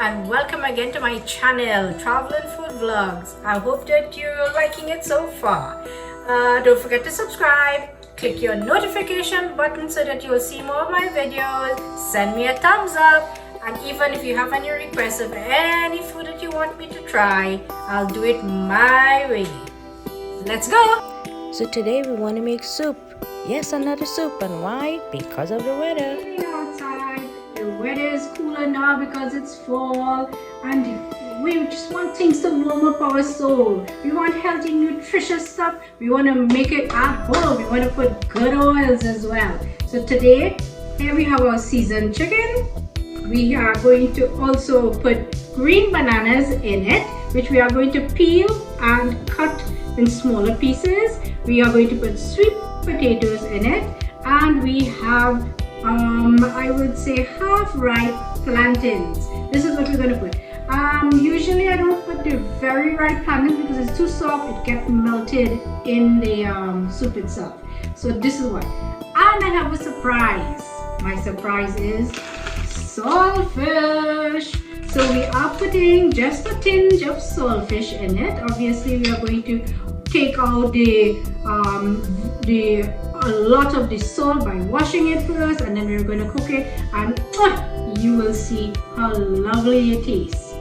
and welcome again to my channel, Travel and Food Vlogs. I hope that you're liking it so far. Don't forget to subscribe, click your notification button so that you'll see more of my videos. Send me a thumbs up, and even if you have any requests of any food that you want me to try, I'll do it my way. Let's go! So today we want to make soup. Yes, another soup. And why? Because of the weather. Outside, the weather is cooler now because it's fall, and we just want things to warm up our soul. We want healthy, nutritious stuff. We want to make it at home. We want to put good oils as well. So today, here we have our seasoned chicken. We are going to also put green bananas in it, which we are going to peel and cut in smaller pieces. We are going to put sweet potatoes in it, and we have I would say half ripe plantains. This is what we're going to put. Usually I don't put the very ripe plantains because it's too soft. It gets melted in the soup itself. So this is what. And I have a surprise. My surprise is saltfish. So we are putting just a tinge of saltfish in it. Obviously we are going to take out a lot of the salt by washing it first, and then we're going to cook it, and you will see how lovely it tastes.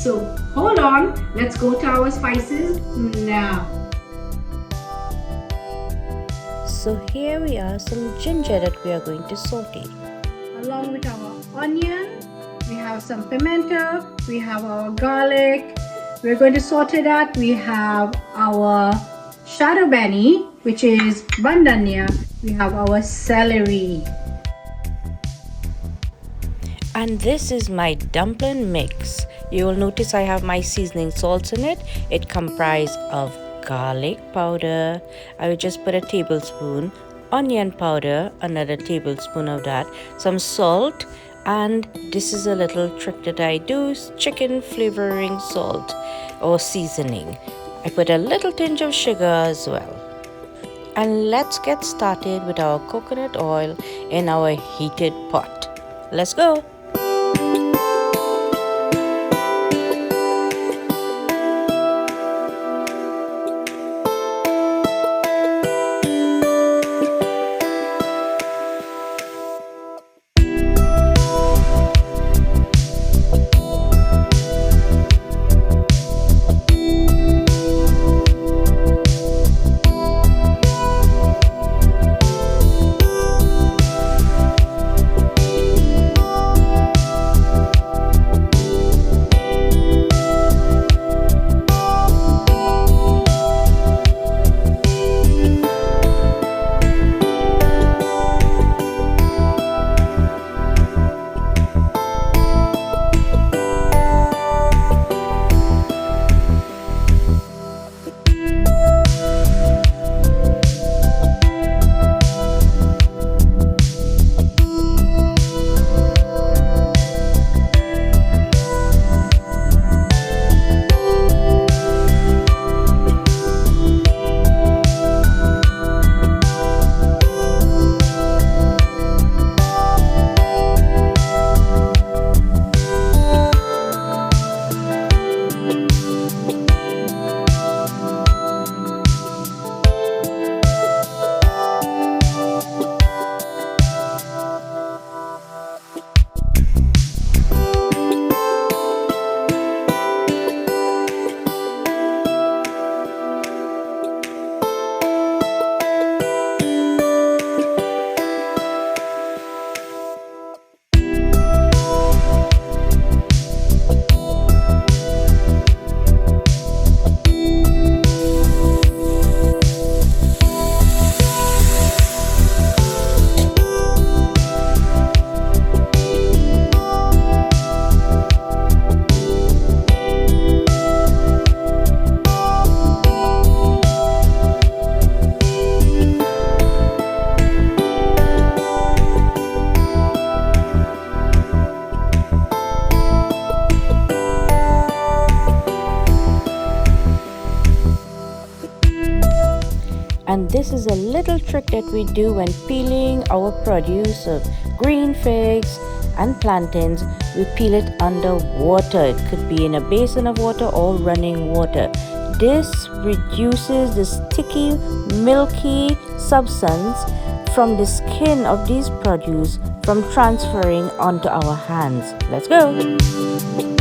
So hold on, let's go to our spices now. So here we are, some ginger that we are going to saute. Along with our onion, we have some pimento, we have our garlic. We're going to saute that. We have our shadow beni, which is bandania. We have our celery. And this is my dumpling mix. You will notice I have my seasoning salts in it. It comprises of garlic powder. I will just put a tablespoon, onion powder, another tablespoon of that, some salt, and this is a little trick that I do, chicken flavoring salt or seasoning. I put a little tinge of sugar as well. And let's get started with our coconut oil in our heated pot. Let's go! And this is a little trick that we do when peeling our produce of green figs and plantains. We peel it under water. It could be in a basin of water or running water. This reduces the sticky, milky substance from the skin of these produce from transferring onto our hands. Let's go.